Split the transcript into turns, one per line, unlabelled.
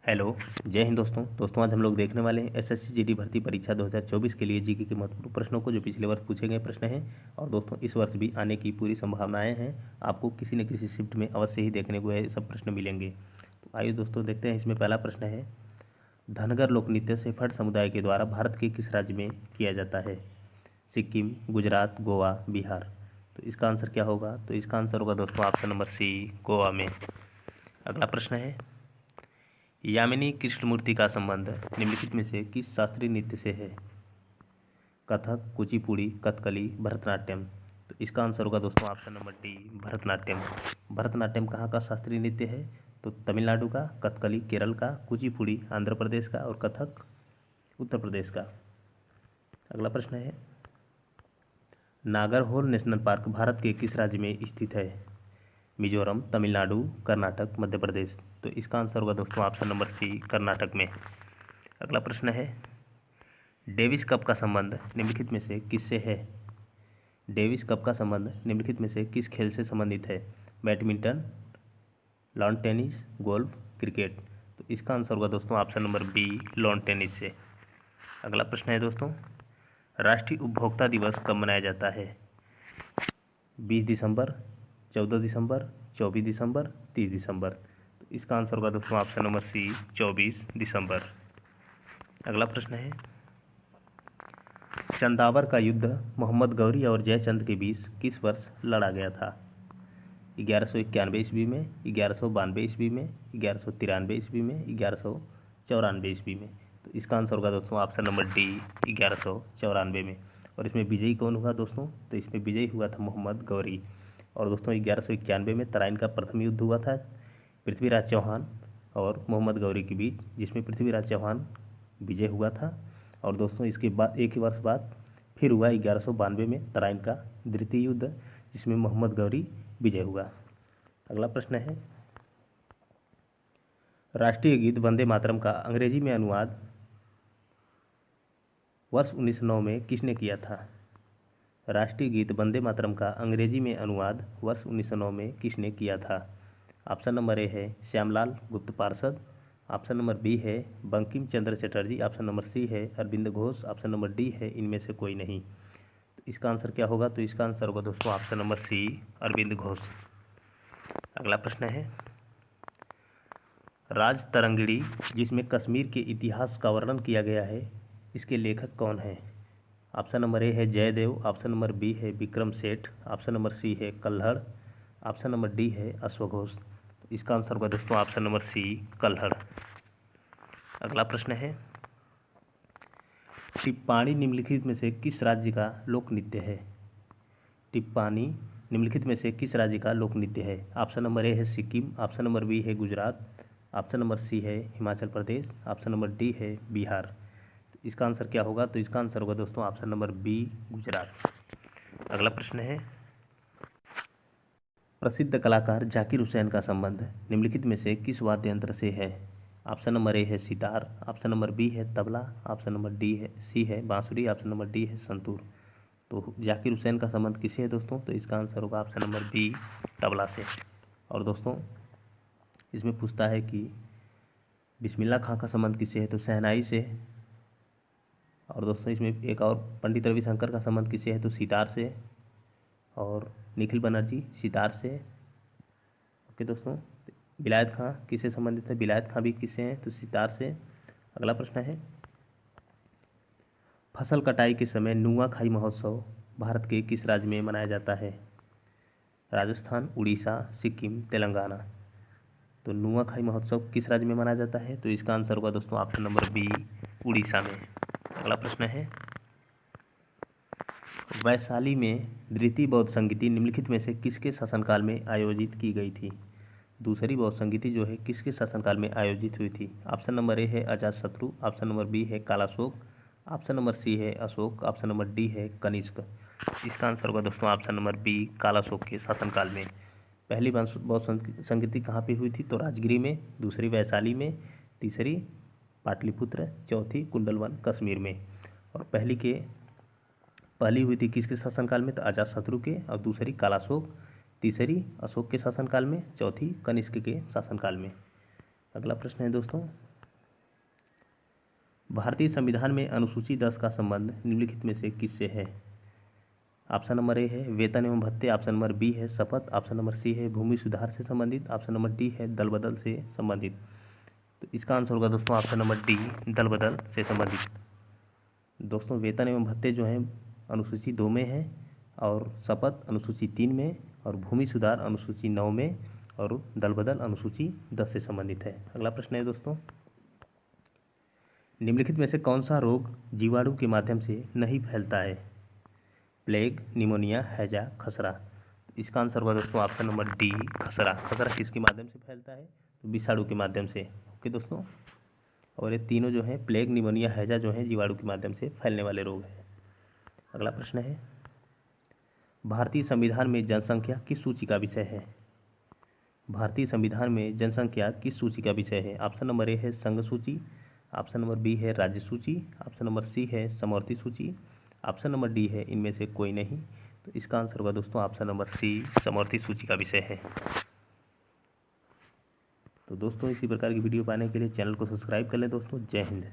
Hello. जय हिंद दोस्तों आज हम लोग देखने वाले हैं एसएससी जीडी भर्ती परीक्षा 2024 के लिए जीके के महत्वपूर्ण प्रश्नों को, जो पिछले वर्ष पूछे गए प्रश्न हैं और दोस्तों इस वर्ष भी आने की पूरी संभावनाएं हैं। आपको किसी न किसी शिफ्ट में अवश्य ही देखने को ये सब प्रश्न मिलेंगे। तो आइए दोस्तों देखते हैं। इसमें पहला प्रश्न है, धनगर लोक नृत्य सेफर्ड समुदाय के द्वारा भारत के किस राज्य में किया जाता है? सिक्किम, गुजरात, गोवा, बिहार। तो इसका आंसर क्या होगा? तो इसका आंसर होगा दोस्तों ऑप्शन नंबर सी, गोवा में। अगला प्रश्न है, यामिनी कृष्णमूर्ति का संबंध निम्नलिखित में से किस शास्त्रीय नृत्य से है? कथक, कुचिपुड़ी, कथकली, भरतनाट्यम। तो इसका आंसर होगा दोस्तों option number D, Bharatanatyam. Bharatanatyam कहाँ का शास्त्रीय नृत्य है? तो तमिलनाडु का, कथकली केरल का, कुचिपुड़ी आंध्र प्रदेश का और कथक उत्तर प्रदेश का। अगला प्रश्न है, नागरहोल नेशनल पार्क भारत के किस राज्य में स्थित है? मिजोरम, तमिलनाडु, कर्नाटक, मध्य प्रदेश। तो इसका आंसर होगा दोस्तों ऑप्शन नंबर सी, कर्नाटक में। अगला प्रश्न है, डेविस कप का संबंध निम्नलिखित में से किससे है? डेविस कप का संबंध निम्नलिखित में से किस खेल से संबंधित है? Badminton, lawn tennis, golf, cricket. तो इसका आंसर होगा दोस्तों option number B, lawn tennis से। अगला प्रश्न है दोस्तों, राष्ट्रीय उपभोक्ता दिवस कब मनाया जाता है? 20 दिसंबर, 14 दिसंबर, 24 दिसंबर, 30 दिसंबर। तो इसका आंसर होगा दोस्तों ऑप्शन नंबर सी, 24 दिसंबर। अगला प्रश्न है, चंदावर का युद्ध मोहम्मद गौरी और जयचंद के बीच किस वर्ष लड़ा गया था? 1191 ईस्वी में, 1192 ईस्वी में, 1193 ईस्वी में, 1194 ईस्वी में। तो इसका आंसर होगा दोस्तों ऑप्शन नंबर डी, 1194 में। और इसमें विजयी कौन हुआ दोस्तों? तो इसमें विजयी हुआ था मोहम्मद गौरी। और दोस्तों 1191 में तराइन का प्रथम युद्ध हुआ था पृथ्वीराज चौहान और मोहम्मद गौरी के बीच, जिसमें पृथ्वीराज चौहान विजय हुआ था। और दोस्तों इसके बाद एक ही वर्ष बाद फिर हुआ 1192 में तराइन का द्वितीय युद्ध, जिसमें मोहम्मद गौरी विजय हुआ। अगला प्रश्न है, राष्ट्रीय गीत वंदे मातरम का अंग्रेजी में अनुवाद वर्ष 1909 में किसने किया था? राष्ट्रीय गीत वंदे मातरम का अंग्रेजी में अनुवाद वर्ष 1909 में किसने किया था? ऑप्शन नंबर ए है श्यामलाल गुप्त पार्षद, ऑप्शन नंबर बी है Bankim Chandra Chatterjee, option number C है Arvind Ghosh, option number D है इनमें से कोई नहीं। तो इसका आंसर क्या होगा? तो इसका आंसर होगा दोस्तों option number C, Arvind Ghosh. अगला प्रश्न है, राज तरंगिणी जिसमें कश्मीर के इतिहास का वर्णन किया गया है, इसके लेखक कौन हैं? ऑप्शन नंबर ए है जयदेव, ऑप्शन नंबर बी है Vikram Seth, option number C है कल्हड़, ऑप्शन नंबर डी है अश्वघोष। तो इसका आंसर होगा दोस्तों ऑप्शन नंबर सी, कल्हड़। अगला प्रश्न है, टिप्पाणी निम्नलिखित में से किस राज्य का लोक नृत्य है? टिप्पाणी निम्नलिखित में से किस राज्य का लोक नृत्य है? ऑप्शन नंबर ए है सिक्किम, ऑप्शन नंबर बी है गुजरात, ऑप्शन नंबर सी है Himachal Pradesh, option number D है बिहार। तो इसका आंसर क्या होगा? तो इसका आंसर होगा दोस्तों ऑप्शन नंबर बी, गुजरात। अगला प्रश्न है, प्रसिद्ध कलाकार जाकिर हुसैन का संबंध निम्नलिखित में से किस वाद्य यंत्र से है? ऑप्शन नंबर ए है सितार, ऑप्शन नंबर बी है तबला, ऑप्शन नंबर डी है सी है बांसुरी, ऑप्शन नंबर डी है संतूर। तो जाकिर हुसैन का संबंध किससे है दोस्तों? तो इसका आंसर होगा ऑप्शन नंबर बी, तबला से। और दोस्तों इसमें पूछता है कि बिस्मिल्लाह खां का संबंध किससे है? तो शहनाई से। और दोस्तों इसमें एक और पंडित रविशंकर का संबंध किससे है? तो सितार से। और निखिल बनर्जी सितार से। ओके दोस्तों, विलायत खां किससे संबंधित है? विलायत खां भी किससे हैं? तो सितार से। अगला प्रश्न है, फसल कटाई के समय नुआखाई महोत्सव भारत के किस राज्य में मनाया जाता है? राजस्थान, उड़ीसा, सिक्किम, तेलंगाना। तो नुआखाई महोत्सव किस राज्य में मनाया जाता है? तो इसका आंसर होगा दोस्तों ऑप्शन नंबर बी, उड़ीसा में। अगला प्रश्न है, वैशाली में द्वितीय बौद्ध संगीति निम्नलिखित में से किसके शासनकाल में आयोजित की गई थी? दूसरी बौद्ध संगीति जो है किसके शासनकाल में आयोजित हुई थी? ऑप्शन नंबर ए है अजातशत्रु, ऑप्शन नंबर बी है कालाशोक, ऑप्शन नंबर सी है अशोक, ऑप्शन नंबर डी है कनिष्क। इसका आंसर होगा दोस्तों ऑप्शन नंबर बी, कालाशोक के शासनकाल में। पहली बौद्ध संगीति कहाँ पे हुई थी? तो राजगिरी में, दूसरी वैशाली में, तीसरी पाटलिपुत्र, चौथी कुंडलवन कश्मीर में। और पहली हुई थी किसके शासनकाल में? तो अजातशत्रु के, और दूसरी कालाशोक, तीसरी अशोक के शासनकाल में, चौथी कनिष्क के शासनकाल में। अगला प्रश्न है दोस्तों, भारतीय संविधान में अनुसूची 10 का संबंध निम्नलिखित में से किससे है? ऑप्शन नंबर ए है वेतन एवं भत्ते, ऑप्शन नंबर बी है शपथ, ऑप्शन नंबर सी है भूमि सुधार से संबंधित, ऑप्शन नंबर डी है दल बदल से संबंधित। तो इसका आंसर होगा दोस्तों ऑप्शन नंबर डी, दल बदल से संबंधित। दोस्तों वेतन एवं भत्ते जो हैं अनुसूची 2 में है, और शपथ अनुसूची 3 में, और भूमि सुधार अनुसूची 9 में, और दल बदल अनुसूची 10 से संबंधित है। अगला प्रश्न है दोस्तों, निम्नलिखित में से कौन सा रोग जीवाणु के माध्यम से नहीं फैलता है? प्लेग, निमोनिया, हैजा, खसरा। इसका आंसर होगा दोस्तों ऑप्शन नंबर डी, खसरा। खसरा किसके माध्यम से फैलता है? तो विषाणु के माध्यम से। ओके दोस्तों, और ये तीनों जो हैं प्लेग, निमोनिया, हैजा जो हैं जीवाणु के माध्यम से फैलने वाले रोग हैं। अगला प्रश्न है, भारतीय संविधान में जनसंख्या किस सूची का विषय है? भारतीय संविधान में जनसंख्या किस सूची का विषय है? ऑप्शन नंबर ए है संघ सूची, ऑप्शन नंबर बी है राज्य सूची, ऑप्शन नंबर सी है समवर्ती सूची, ऑप्शन नंबर डी है इनमें से कोई नहीं। तो इसका आंसर होगा दोस्तों ऑप्शन नंबर सी, समवर्ती सूची का विषय है। तो दोस्तों इसी प्रकार की वीडियो पाने के लिए चैनल को सब्सक्राइब कर लें दोस्तों। जय हिंद।